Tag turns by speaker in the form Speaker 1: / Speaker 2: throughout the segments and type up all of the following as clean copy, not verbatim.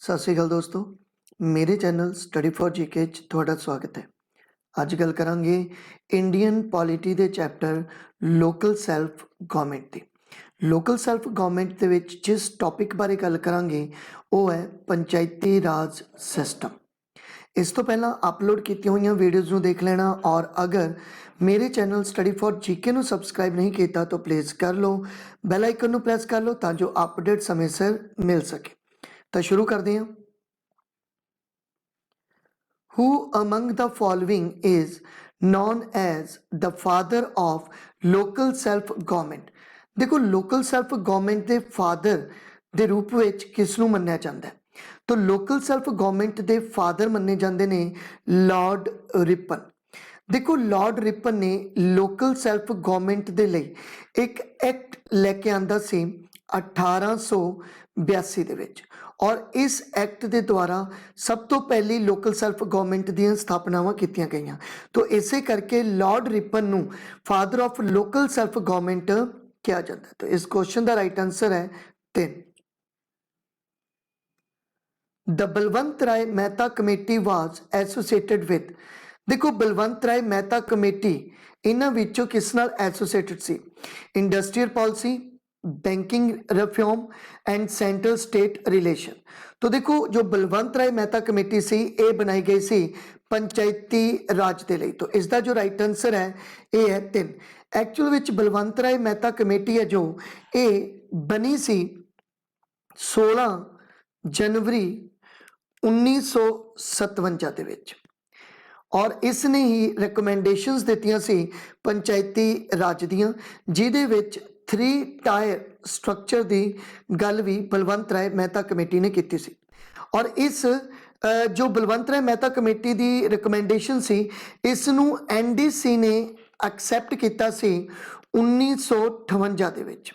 Speaker 1: सत श्री अकाल दोस्तों, मेरे चैनल स्टडी फॉर जीके थोड़ा स्वागत है। अज गल करांगे इंडियन पॉलिटी के चैप्टर लोकल सैल्फ गवर्नमेंट की। लोकल सैल्फ गवर्नमेंट के विच जिस टॉपिक बारे गल करांगे वो है पंचायती राज सिस्टम। इस तो पहला अपलोड की हुई वीडियोज़ में देख लेना, और अगर मेरे चैनल स्टडी फॉर जीके को सबसक्राइब नहीं किया तो प्लीज़ कर लो, बैल आइकन को प्रेस कर लो ताकि अपडेट समय सिर मिल सके। तो शुरू करते हैं। Who among the following is known as the father of local self government? देखो, लोकल सैल्फ गवर्नमेंट के फादर के रूप में किसनों मन्निया जाता है? तो लोकल सैल्फ गवर्नमेंट के फादर मन्ने जाते हैं लॉर्ड रिपन। देखो, लॉर्ड रिपन ने लोकल सैल्फ गवर्नमेंट के लिए एक एक्ट लैके आंदा सी 1882 दे विच, और इस एक्ट के द्वारा सब तो पहली लोकल सैल्फ गवर्नमेंट दी स्थापनावां कीतियां गईयां। तो इसे करके लॉर्ड रिपन नूं father of local self government कहा जाता है। तो इस क्वेश्चन का राइट आंसर है 3। The Balwant Rai Mehta committee was associated with. देखो, बलवंत राय मेहता कमेटी इन्हां विचों किस नाल एसोसिएटेड सी? Industrial policy, banking reform and central state relation. तो देखो, जो बलवंत राय मेहता कमेटी सी ये बनाई गई सी पंचायती राज के लिए। तो इसका जो राइट आंसर है ये है 3। एक्चुअल विच बलवंत राय मेहता कमेटी है जो ये बनी सी 16 जनवरी 1957 ਦੇ ਵਿੱਚ, और इसने ही रिकमेंडेशनस दित्तियां सी पंचायती राज दियां, जिहदे विच 3 टायर स्ट्रक्चर की गल भी बलवंत राय मेहता कमेटी ने की सी। और इस जो बलवंत राय मेहता कमेटी की रिकमेंडेशन सी, इसनूं NDC ने एक्सैप्ट किया सी 1958 दे विच।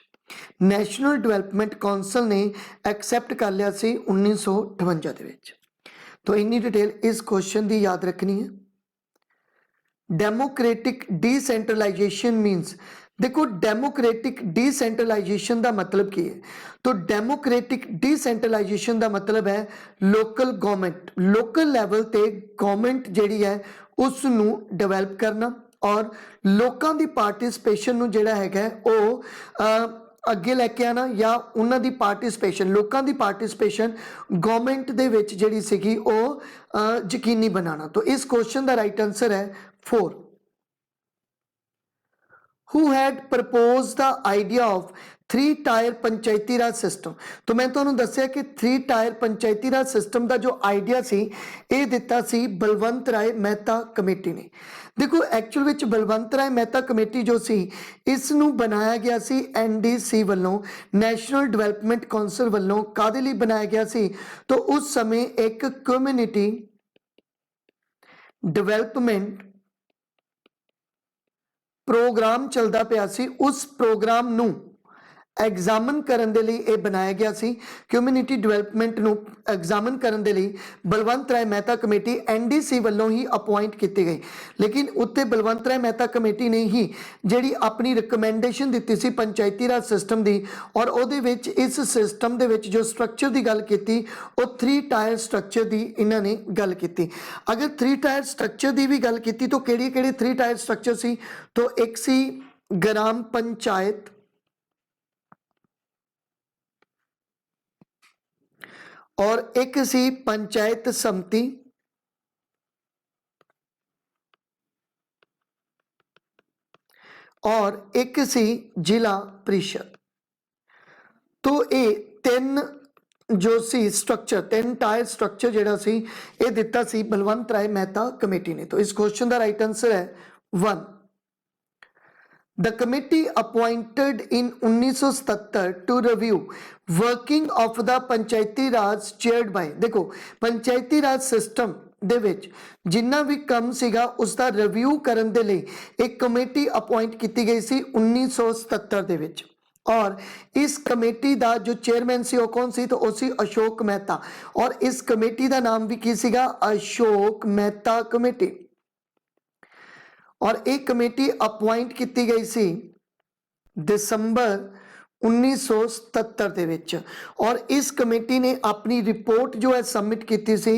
Speaker 1: नैशनल डिवेलपमेंट कौंसल ने एक्सैप्ट कर लिया सी 1958 दे विच। तो इन्नी डिटेल इस क्वेश्चन की याद रखनी है। डेमोक्रेटिक डिसेंट्रलाइजेशन मीनस, देखो डेमोक्रेटिक डिसेंट्रलाइजेशन का मतलब की है? तो डेमोक्रेटिक डिसेंट्रलाइजेशन का मतलब है लोकल गवर्नमेंट, लोकल लैवल पे गवर्नमेंट जिहड़ी है उसनूं डिवेलप करना, और लोगों की पार्टिसिपेशन नूं जिहड़ा हैगा वो अगे लैके आना, या उन्होंने पार्टिसिपेशन, लोगों की पार्टिसिपेशन गवर्नमेंट दे विच जिहड़ी सीगी वो यकीनी बनाना। तो इस क्वेश्चन का राइट आंसर है 4। Who had proposed the idea of 3 tyre Panchayati raj system? तो मैं तुहानूं दस्सिया कि 3 टायर पंचायती राज सिस्टम का जो आइडिया सी ये दिता सी बलवंत राय मेहता कमेटी ने। देखो, एक्चुअल विच बलवंत राय मेहता कमेटी जो सी इसनूं बनाया गया सी NDC वालों, नैशनल डिवेलपमेंट कौंसल वालों। कादे लई बनाया गया सी? तो उस समय एक कम्युनिटी डिवेलपमेंट प्रोग्राम चलता पिया सी, उस प्रोग्राम नूं एग्जामिन करने के लिए बनाया गया सी। कम्युनिटी डिवेलपमेंट नूं एग्जामिन करने के लिए बलवंत राय मेहता कमेटी NDC वालों ही अपॉइंट की गई, लेकिन उत्ते बलवंत राय मेहता कमेटी ने ही जिहड़ी अपनी रिकमेंडेशन दी सी पंचायती राज सिस्टम की, और उहदे विच इस सिस्टम दे विच जो स्ट्रक्चर की गल की वो 3 टायर स्ट्रक्चर की इन्हां ने गल की। अगर 3 टायर स्ट्रक्चर की भी गल की तो किहड़े-किहड़े 3 टायर स्ट्रक्चर सी? तो एक सी ग्राम पंचायत, और एक सी पंचायत समिति, और एक सी जिला परिषद। तो ये 3 जो सी स्ट्रक्चर, 3 टायर स्ट्रक्चर जिहड़ा सी ये दिता सी बलवंत राय मेहता कमेटी ने। तो इस क्वेश्चन का राइट आंसर है 1। The committee appointed in 1977 to review working of the Panchayati Raj chaired by। देखो, पंचायती राज सिस्टम दे विच जिन्ना भी कम सीगा उसका रिव्यू करने दे लई एक कमेटी अपॉइंट की गई सी 1977 दे विच, और इस कमेटी का जो चेयरमैन सी वो कौन सी? तो वो सी अशोक मेहता, और इस कमेटी का नाम भी की सीगा? अशोक मेहता कमेटी। और एक कमेटी अपॉइंट की गई सी दिसंबर 1977 ਦੇ ਵਿੱਚ ਔਰ ਇਸ ਕਮੇਟੀ ਨੇ ਆਪਣੀ ਰਿਪੋर्ट जो है सबमिट ਕੀਤੀ ਸੀ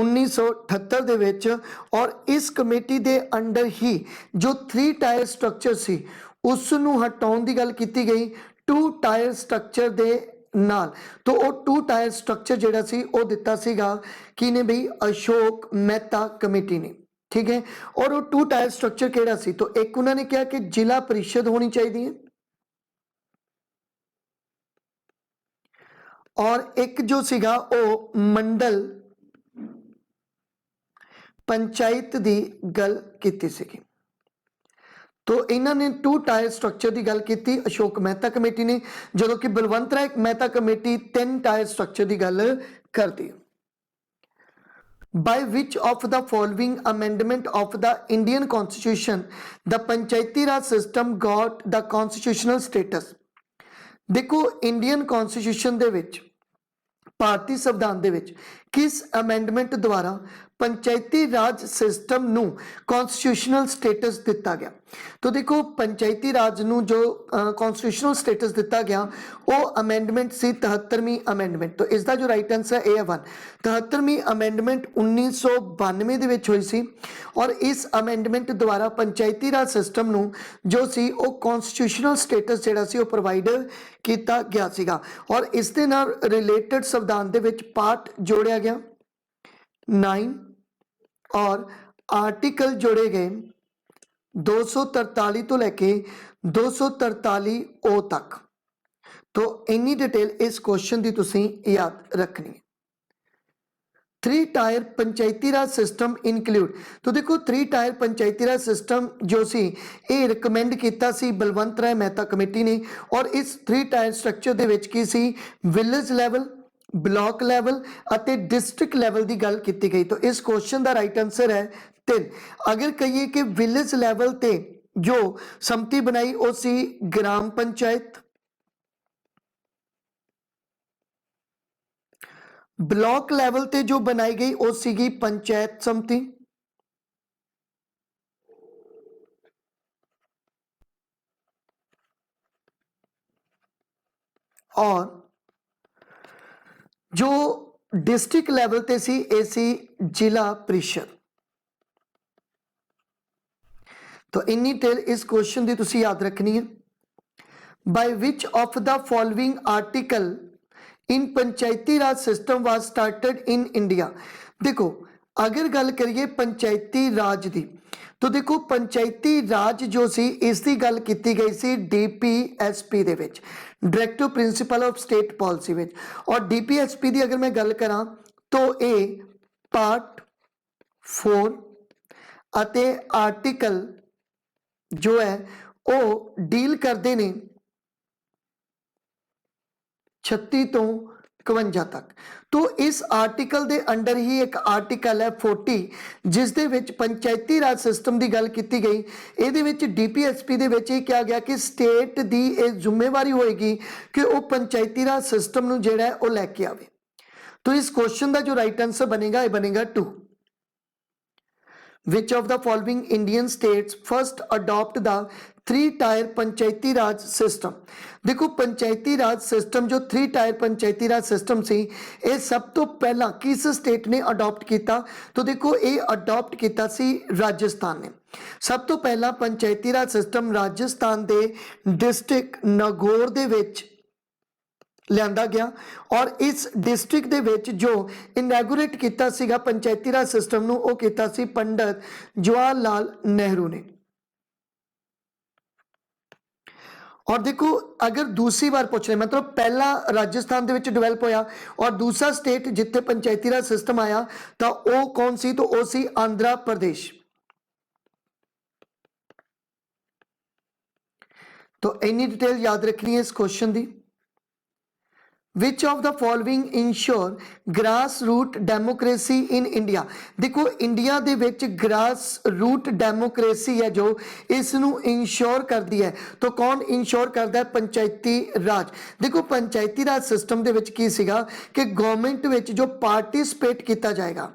Speaker 1: 1978 ਦੇ ਵਿੱਚ ਔਰ ਇਸ ਕਮੇਟੀ ਦੇ ਅੰਡਰ ਹੀ ਜੋ 3 ਟਾਇਰ ਸਟਰਕਚਰ ਸੀ ਉਸ ਨੂੰ ਹਟਾਉਣ ਦੀ ਗੱਲ ਕੀਤੀ ਗਈ 2 ਟਾਇਰ ਸਟਰਕਚਰ ਦੇ ਨਾਲ तो वो 2 टायर स्ट्रक्चर ਜਿਹੜਾ ਸੀ ਉਹ ਦਿੱਤਾ ਸੀਗਾ ਕਿਨੇ ਬਈ अशोक मेहता कमेटी ने ठीक है और वो 2 टायर स्ट्रक्चर ਕਿਹੜਾ ਸੀ तो एक उन्होंने कहा कि जिला परिषद होनी चाहिए और एक जो सीगा वो मंडल पंचायत दी गल कीती सीगी तो इन्होंने 2 टायर स्ट्रक्चर की गल की अशोक मेहता कमेटी ने जो कि Balwant Rai Mehta committee 3 tier structure की गल करती by which of the following amendment of the Indian Constitution the Panchayati Raj system got the constitutional status देखो इंडियन कॉन्स्टिट्यूशन दे विच ਭਾਰਤੀ ਸੰਵਿਧਾਨ ਦੇ ਵਿੱਚ ਕਿਸ ਅਮੈਂਡਮੈਂਟ ਦੁਆਰਾ ਪੰਚਾਇਤੀ ਰਾਜ ਸਿਸਟਮ ਨੂੰ ਕਨਸਟੀਟਿਊਸ਼ਨਲ ਸਟੇਟਸ ਦਿੱਤਾ ਗਿਆ तो देखो पंचायती राज ਨੂੰ जो कॉन्स्टिट्यूशनल स्टेटस ਦਿੱਤਾ ਗਿਆ ਉਹ ਅਮੈਂਡਮੈਂਟ ਸੀ 73ਵੀਂ ਅਮੈਂਡਮੈਂਟ तो ਇਸ ਦਾ ਜੋ ਰਾਈਟ ਆਨਸਰ ਹੈ A1 73ਵੀਂ ਅਮੈਂਡਮੈਂਟ 1992 ਦੇ ਵਿੱਚ ਹੋਈ ਸੀ ਔਰ ਇਸ ਅਮੈਂਡਮੈਂਟ ਦੁਆਰਾ ਪੰਚਾਇਤੀ ਰਾਜ ਸਿਸਟਮ ਨੂੰ ਜੋ ਸੀ ਉਹ ਕਨਸਟੀਟਿਊਸ਼ਨਲ ਸਟੇਟਸ ਜਿਹੜਾ ਸੀ ਉਹ ਪ੍ਰੋਵਾਈਡ ਕੀਤਾ ਗਿਆ ਸੀਗਾ ਔਰ ਇਸ ਦੇ ਨਾਲ ਰਿਲੇਟਡ ਸੰਵਿਧਾਨ ਦੇ ਵਿੱਚ ਪਾਰਟ जोड़िया गया 9 और आर्टिकल जोड़े गए 243 तो लेके 243 ओ तक तो इन्नी डिटेल इस क्वेश्चन की तुसी याद रखनी है 3 टायर पंचायती राज सिस्टम इनकलूड तो देखो 3 टायर पंचायती राज सिस्टम जो सी ये रिकमेंड किया सी बलवंत राय मेहता कमेटी ने और इस 3 टायर स्ट्रक्चर दे विच की सी विलेज लैवल ब्लॉक लैवल ਅਤੇ डिस्ट्रिक्ट लैवल की गल की गई तो इस क्वेश्चन का राइट आंसर है 3 अगर कहिए कि विलेज लैवल ते जो सम्मति बनाई वो सी ग्राम पंचायत ब्लॉक लैवल ते जो बनाई गई वो सी पंचायत सम्मति और जो डिस्ट्रिक्ट लैवल ते सी ए सी जिला परिषद तो इन्नी टेल इस क्वेश्चन की तुसी याद रखनी है by which of the following article in Panchayati raj system was started in India देखो अगर गल करिए पंचायती राज की तो देखो पंचायती राज जो सी इसकी गल की गई सी DPSP they which directive principal of state policy विच और DPSP की अगर मैं गल करा तो ये पार्ट 4 अते आर्टिकल जो है वो डील करते हैं 36 तो 51 तक तो इस आर्टिकल के अंडर ही एक आर्टिकल है 40 जिस दे विच पंचायती राज सिस्टम की गल की गई ये DPSP दे विच ये कहा गया कि स्टेट की यह जिम्मेवारी होएगी कि वो पंचायती राज सिस्टम नूं जिहड़ा है वो लैके आवे तो इस क्वेश्चन का जो राइट आंसर बनेगा ये बनेगा 2 Which of the following Indian states first adopt the 3 tyre Panchayati raj system देखो पंचायती राज सिस्टम जो 3 टायर पंचायती राज सिस्टम सी ये सब तो पहला किस स्टेट ने अडॉप्ट किया तो देखो ये अडॉप्ट किया सी राजस्थान ने सब तो पहला पंचायती राज सिस्टम राजस्थान के डिस्ट्रिक्ट नागौर दे विच लिया गया और इस डिस्ट्रिक्ट दे विच जो इनैगूरेट किया सीगा पंचायती राज सिस्टम नूं वो किया सी पंडित जवाहर लाल नेहरू ने और देखो अगर दूसरी बार पूछ रहे मतलब पहला राजस्थान दे विच डिवेलप होया और दूसरा स्टेट जिथे पंचायती राज सिस्टम आया तो वो कौन सी तो वो सी आंध्र प्रदेश तो इन्नी डिटेल याद रखनी है इस क्वेश्चन की Which of the following ensure grass root democracy in India देखो इंडिया दे विच ग्रास रूट डेमोक्रेसी है जो इसनू इंश्योर करती है तो कौन इंश्योर करता है पंचायती राज देखो पंचायती राज सिस्टम दे विच की सीगा कि गवर्नमेंट विच जो पार्टिसिपेट किया जाएगा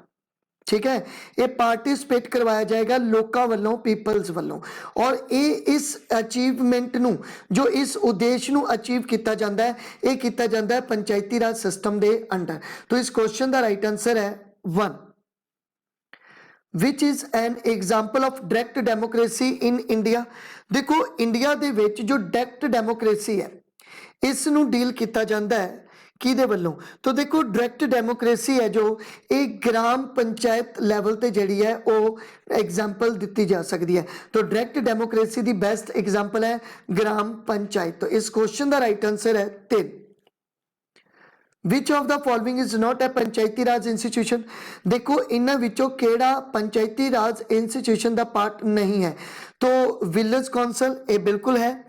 Speaker 1: ठीक है, ये पार्टिसिपेट करवाया जाएगा लोकां वल्लों, पीपल्स वल्लों, और ये इस अचीवमेंट नू, जो इस उद्देश्य नू अचीव किया जाता है, ये किया जाता है पंचायती राज सिस्टम के अंडर। तो इस क्वेश्चन का राइट आंसर है 1। Which is an example of direct democracy in India. देखो इंडिया दे विच जो डायरेक्ट डेमोक्रेसी है इस नू डील किया जाता है किहदे वल्लों। तो देखो डायरेक्ट डेमोक्रेसी है जो एक ग्राम पंचायत लैवल ते जिहड़ी है वो एग्जाम्पल दी जा सकती है। तो डायरेक्ट डेमोक्रेसी की बेस्ट एग्जाम्पल है ग्राम पंचायत। तो इस क्वेश्चन का राइट आंसर है 3। Which of the following is not a Panchayati Raj institution. देखो इन्हां विचों केड़ा पंचायती राज इंस्टीट्यूशन का पार्ट नहीं है। तो विलेज कौंसल ये बिल्कुल है,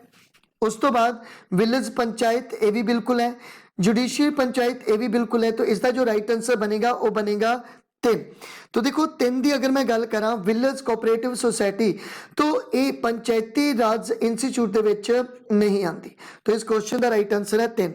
Speaker 1: उस तो बाद विलेज पंचायत ये भी बिल्कुल है, जुडिशियल पंचायत ये भी बिल्कुल है। तो इसका जो राइट आंसर बनेगा वो बनेगा 3। तो देखो 3 की अगर मैं गल करा विलेज कोऑपरेटिव सोसाइटी तो ये पंचायती राज इंस्टीट्यूट दे विच नहीं आती। तो इस क्वेश्चन का राइट आंसर है 3।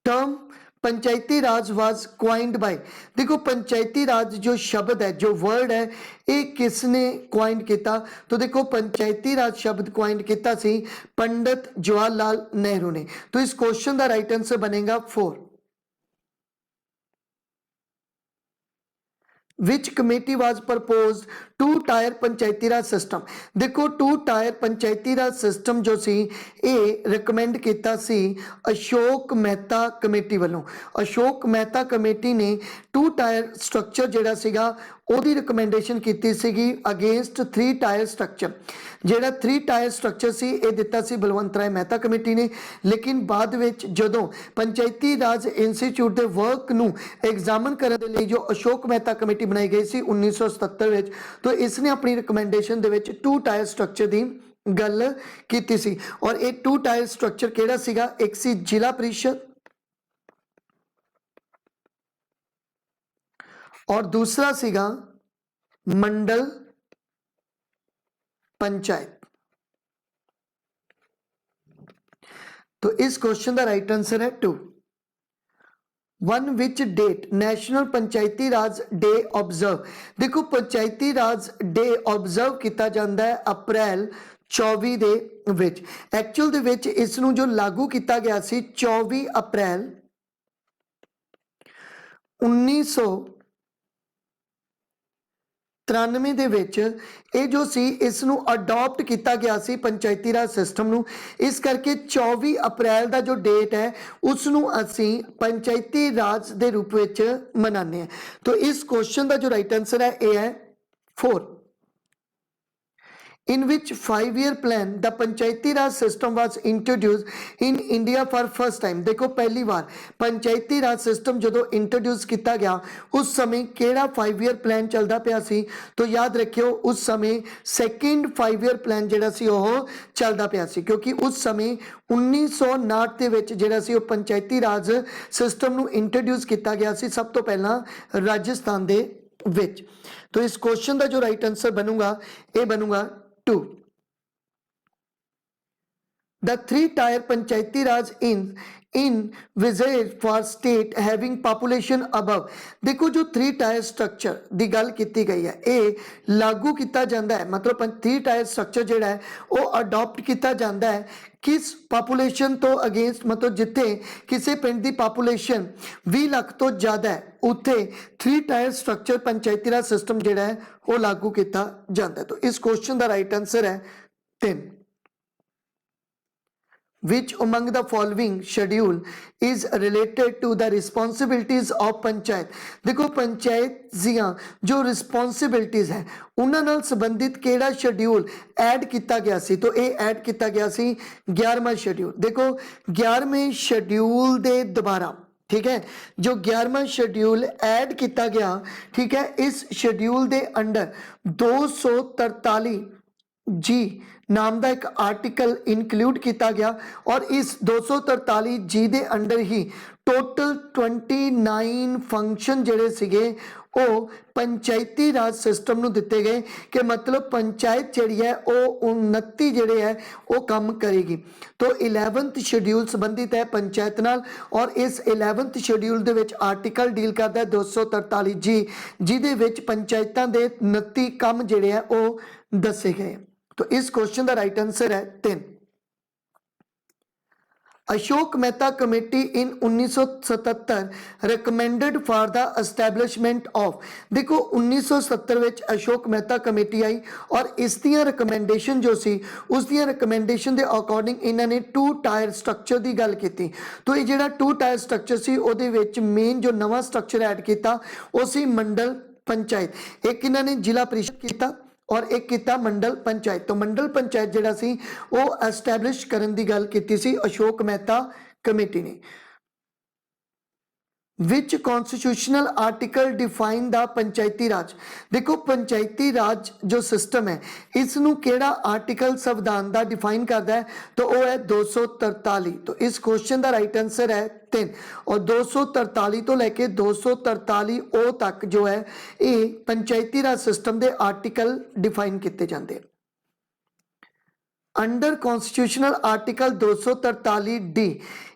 Speaker 1: Term panchayati raj was coined by. देखो पंचायती राज जो शब्द है, जो वर्ड है, ये किसने क्वाइंड किया। तो देखो पंचायती राज शब्द क्वाइंड किया सी पंडित जवाहरलाल नेहरू ने। तो इस क्वेश्चन का राइट आंसर बनेगा 4। विच committee was propose 2 tyre Panchayati raj system. देखो 2 टायर पंचायती राज सिस्टम जो सी ये रिकमेंड किया सी अशोक मेहता कमेटी वालों। अशोक मेहता कमेटी ने 2 टायर स्ट्रक्चर जिहड़ा सीगा ओदी रिकमेंडेशन की सीगी अगेंस्ट 3 टायर स्ट्रक्चर। जिहड़ा 3 टायर स्ट्रक्चर सी ये दिता सी बलवंत राय मेहता कमेटी ने। लेकिन बाद विच जदों पंचायती राज इंस्टीट्यूट दे वर्क नू एग्जामिन करने दे लई जो अशोक मेहता कमेटी बनाई गई सी 1977 विच, तो इसने अपनी रिकमेंडेशन दे विच 2 टायर स्ट्रक्चर दी गल कीती सी। और ये 2 टायर स्ट्रक्चर केड़ा सीगा, एक सी जिला परिषद और दूसरा सीगा मंडल पंचायत। तो इस क्वेश्चन का राइट आंसर है 2। 1 which date national panchayati raj day observe. देखो पंचायती राज डे ऑब्जर्व किया जाता है अप्रैल 24 दे विच। एक्चुअल दे विच इस नू जो लागू किया गया सी 24 अप्रैल 1993 ਦੇ ਵਿੱਚ ਇਹ ਜੋ ਸੀ ਇਸ ਨੂੰ ਅਡਾਪਟ ਕੀਤਾ ਗਿਆ ਸੀ ਪੰਚਾਇਤੀ ਰਾਜ ਸਿਸਟਮ ਨੂੰ। ਇਸ ਕਰਕੇ 24 ਅਪ੍ਰੈਲ ਦਾ ਜੋ ਡੇਟ ਹੈ ਉਸ ਨੂੰ ਅਸੀਂ ਪੰਚਾਇਤੀ ਰਾਜ ਦੇ ਰੂਪ ਵਿੱਚ ਮਨਾਉਂਦੇ ਹਾਂ। तो इस क्वेश्चन का जो राइट आंसर है ये है 4। in which 5-year plan the Panchayati raj system was introduced in India for first time। देखो पहली बार पंचायती राज सिस्टम जो इंट्रोड्यूस किया गया उस समय केड़ा 5-year प्लान चलता पाया सी। तो याद रखियो उस समय सेकेंड 5-year प्लान जिहड़ा सी ओह चलता पाया सी, क्योंकि उस समय 1959 ਦੇ ਵਿੱਚ ਜਿਹੜਾ ਸੀ ਉਹ ਪੰਚਾਇਤੀ ਰਾਜ सिस्टम ਨੂੰ इंट्रोड्यूस किया गया सी सब तो पहला राजस्थान ਦੇ ਵਿੱਚ। तो इस क्वेश्चन का जो राइट आंसर बनूंगा ये बनूंगा 2। The 3 tier panchayati raj in villages for state having population above. देखो जो 3 टायर स्ट्रक्चर की गल की गई है ये लागू किया जाता है, मतलब 3 टायर स्ट्रक्चर जिहड़ा है वो अडॉप्ट किया जाता है किस पॉपुलेशन तो अगेंस्ट, मतलब जिथे किसी पिंड की पॉपुलेशन 20 लाख तो ज़्यादा है उत्थे 3 टायर स्ट्रक्चर पंचायती राज सिस्टम जिहड़ा है वो लागू किया जाता है। तो इस क्वेश्चन का राइट आंसर है 3। Which among the following schedule is related to the responsibilities of panchayat. देखो पंचायत दियां जो रिस्पॉन्सिबिलिटीज है उन्हां नाल संबंधित केड़ा शेड्यूल ऐड किया गया सी। तो ये ऐड किया गया सी 11वां शेड्यूल। देखो 11वें शेड्यूल दे दोबारा, ठीक है, जो 11वां शेड्यूल ऐड किया गया, ठीक है, इस शेड्यूल दे अंडर 243 जी नाम का एक आर्टिकल इंक्लूड किया गया और इस 243 जी के अंडर ही टोटल 29 फंक्शन ਜਿਹੜੇ ਸੀਗੇ ਉਹ ਪੰਚਾਇਤੀ ਰਾਜ ਸਿਸਟਮ ਨੂੰ ਦਿੱਤੇ ਗਏ ਕਿ मतलब पंचायत ਜਿਹੜੀ ਹੈ ਉਹ 29 ਜਿਹੜੇ ਹੈ ਉਹ ਕੰਮ ਕਰੇਗੀ। तो 11th ਸ਼ਡਿਊਲ ਸੰਬੰਧਿਤ ਹੈ ਪੰਚਾਇਤ ਨਾਲ ਔਰ ਇਸ 11th ਸ਼ਡਿਊਲ ਦੇ ਵਿੱਚ ਆਰਟੀਕਲ ਡੀਲ ਕਰਦਾ 243 ਜੀ ਜਿਹਦੇ ਵਿੱਚ ਪੰਚਾਇਤਾਂ ਦੇ 29 ਕੰਮ ਜਿਹੜੇ ਆ ਉਹ ਦੱਸੇ ਗਏ। तो इस क्वेश्चन का राइट आंसर है 3। Ashok Mehta committee in 1977 recommended for the establishment of. देखो 1970 ਵਿੱਚ अशोक मेहता कमेटी आई और इस ਦੀਆਂ रिकमेंडेशन जो सी उस ਦੀਆਂ रिकमेंडेशन ਦੇ अकॉर्डिंग ਇਹਨਾਂ ਨੇ 2 टायर स्ट्रक्चर ਦੀ ਗੱਲ ਕੀਤੀ। तो ਇਹ ਜਿਹੜਾ 2 टायर स्ट्रक्चर ਸੀ ਉਹਦੇ ਵਿੱਚ ਮੇਨ ਜੋ ਨਵਾਂ स्ट्रक्चर ऐड ਕੀਤਾ ਉਹ ਸੀ मंडल पंचायत। एक ਇਹਨਾਂ ਨੇ ਜ਼ਿਲ੍ਹਾ परिषद ਕੀਤਾ और एक किया मंडल पंचायत। तो मंडल पंचायत जिहड़ा सी वो एस्टैबलिश करन दी गल कीती सी अशोक मेहता कमेटी ने। विच constitutional article define the panchayati raj. देखो पंचायती राज जो सिस्टम है इसनू केड़ा आर्टिकल संविधान का डिफाइन करता है तो वह है 243। तो इस क्वेश्चन का राइट आंसर है 3 और 243 तो लैके 243 ओ तक जो है ये पंचायती राज सिस्टम के आर्टिकल डिफाइन किए जाते हैं। Under constitutional article 243 D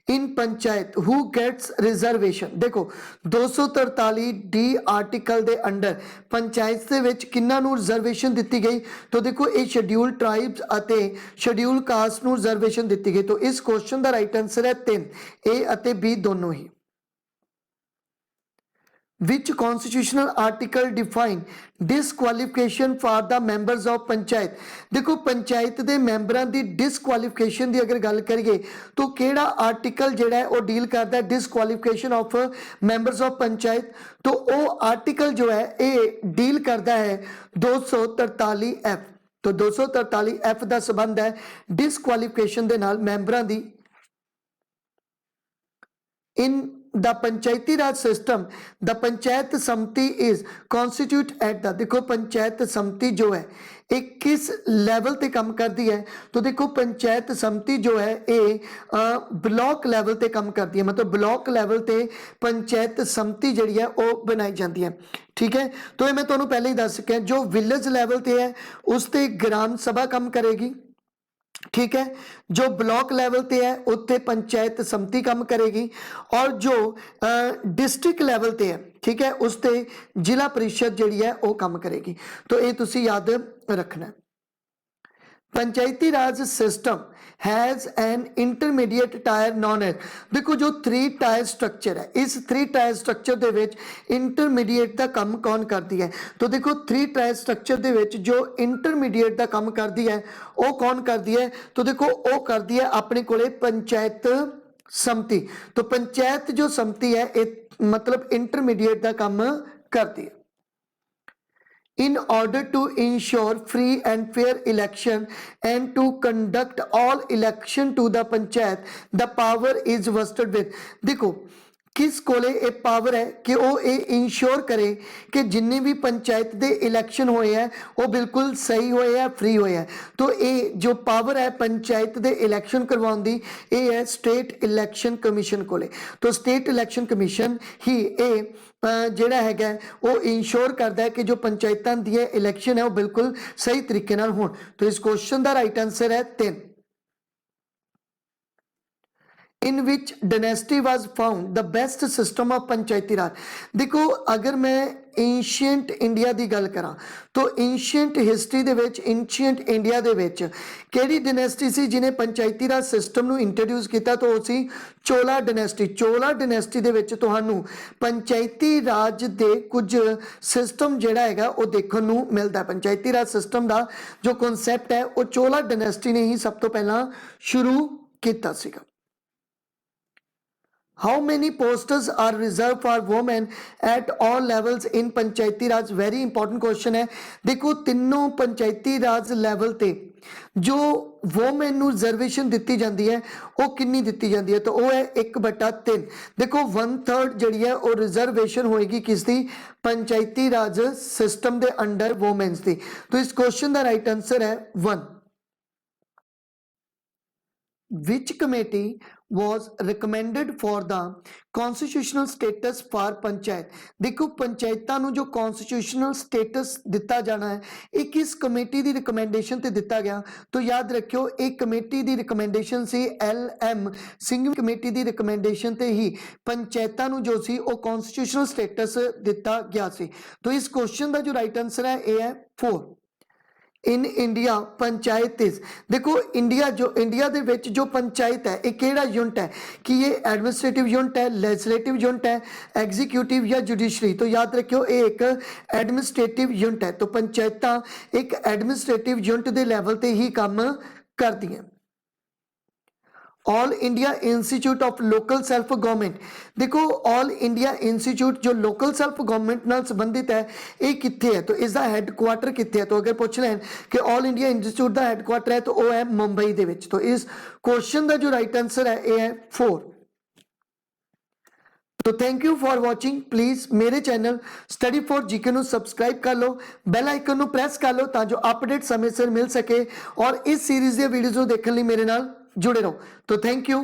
Speaker 1: in panchayat who gets reservation. देखो 243 डी आर्टिकल दे अंडर पंचायत दे विच किन्ना नू रिजर्वेशन दी गई। तो देखो ये शेड्यूल ट्राइब्स अते शेड्यूल कास्ट नू रिजर्वेशन दी गई। तो इस क्वेश्चन का राइट आंसर है 3 ए अते बी दोनों ही। Which constitutional article define disqualification for the members of panchayat. देखो पंचायत दे मैंबरां दी डिसक्वालीफिकेशन दी अगर गल करिए तो केड़ा आर्टिकल जिहड़ा है वो डील करता है डिसक्वालीफिकेशन ऑफ मैंबर्स ऑफ पंचायत। तो वो आर्टिकल जो है ये डील करता है 243 एफ। तो 243 एफ का संबंध है डिसक्वालीफिकेशन दे नाल मैंबरां दी। In the panchayati raj system the panchayat samiti is constitute at the. देखो पंचायत समिति जो है एक किस लैवल ते काम करती है। तो देखो पंचायत समिति जो है ये ब्लॉक लैवल ते काम करती है। मतलब ब्लॉक लैवल ते पंचायत समिति जी है वो बनाई जाती है। ठीक है तो ये मैं तुहानू पहले ही दस चुका जो विलेज लैवल ते है उस ते ग्राम सभा काम करेगी। ठीक है जो ब्लॉक लेवल पे है उत्ते पंचायत समिति काम करेगी और जो डिस्ट्रिक्ट लेवल पे है ठीक है उस ते जिला परिषद जिहड़ी है वो काम करेगी। तो ये तुसी याद रखना है। Panchayati raj system has an intermediate tier known as. देखो जो 3 टायर स्ट्रक्चर है इस 3 टायर स्ट्रक्चर दे विच इंटरमीडिएट का काम कौन करती है। तो देखो 3 टायर स्ट्रक्चर दे विच जो इंटरमीडिएट का काम करती है वो कौन करती है। तो देखो वो करती है अपने कोले पंचायत समिति। तो पंचायत जो समिति है ये मतलब इंटरमीडिएट का काम करती है। In order to ensure free and fair election and to conduct all election to the panchayat, the power is vested with। देखो किस कोले एक पावर है कि वो ये इंश्योर करे कि जिन्ने भी पंचायत दे इलैक्शन होए हैं वो बिल्कुल सही होए हैं फ्री होए हैं। तो ये जो पावर है पंचायत दे इलैक्शन करवाउण दी ये है स्टेट इलैक्शन कमीशन कोले। तो स्टेट इलैक्शन कमीशन ही ये ਜਿਹੜਾ ਹੈਗਾ ਉਹ इंश्योर करता है कि जो पंचायतां दी इलैक्शन है वो बिल्कुल सही तरीके नाल होण। तो इस क्वेश्चन का राइट आंसर है 3। In which dynasty was found the best system of panchayati raj. देखो अगर मैं एंशियंट इंडिया की गल करा तो एंशियंट हिस्टरी दे विच एंशियंट इंडिया दे विच केड़ी डायनेस्टी सी जिन्हें पंचायती राज सिस्टम नू इंट्रोड्यूस किया तो वो सी चोला डायनेस्टी। चोला डायनेस्टी दे विच तुहानू पंचायती राज दे कुछ सिस्टम जिहड़ा हैगा वो देखण नू मिलदा है। पंचायती राज सिस्टम का जो कॉन्सैप्ट है वो चोला डायनेस्टी ने ही सब तो पहला शुरू किया सीगा। How many posters are reserved for women at all levels in Panchayati Raj. Very important question है। देखो तीनों पंचायती राज लैवल ते जो वोमेन नू रिजर्वेशन दी जाती है वो कितनी दी जाती है तो वो है 1/3। देखो 1/3 जी है वो रिजर्वेशन होएगी किसकी पंचायती राज सिस्टम के अंडर वोमेन्स की। तो इस क्वेश्चन का राइट आंसर है 1। which committee was recommended for the constitutional status for panchayat. देखो पंचायतां नूं जो constitutional status दिता जाना है ये किस कमेटी दी रिकमेंडेशन ते दिता गया, तो याद रखियो एक कमेटी दी रिकमेंडेशन सी LM सिंह कमेटी दी रिकमेंडेशन ते ही पंचायतां नूं जो सी वो constitutional status दिता गया सी। तो इस क्वेश्चन दा जो राइट आंसर है ये है 4। इन इंडिया पंचायत इज, देखो इंडिया दे विच जो पंचायत है ये केड़ा यूनिट है कि ये एडमिनिस्ट्रेटिव यूनिट है, लेजिस्लेटिव यूनिट है, एग्जीक्यूटिव या जुडिशरी। तो याद रखियो ये एक एडमिनिस्ट्रेटिव यूनिट है। तो पंचायतां एक एडमिनिस्ट्रेटिव यूनिट दे लैवल ते ही काम करदियां। All India institute of local self government, देखो ऑल इंडिया इंस्टीट्यूट जो लोकल सेल्फ गवर्नमेंट नाल संबंधित है ये कित्थे है, तो इसका हैडक्वार्टर कित्थे है। तो अगर पूछ लें कि ऑल इंडिया इंस्टीट्यूट का हैडक्वार्टर है तो वो है मुंबई दे विच। तो इस क्वेश्चन का जो राइट आंसर है ये है 4। तो thank you for watching. Please मेरे चैनल स्टडी फॉर जीके ਨੂੰ सब्सक्राइब कर लो, बैल आइकन ਨੂੰ प्रेस कर लो ताकि अपडेट समय सिर मिल सके और इस सीरीज ਦੀਆਂ ਵੀਡੀਓਜ਼ ਨੂੰ ਦੇਖਣ ਲਈ ਮੇਰੇ ਨਾਲ जुड़े रहो। तो थैंक यू।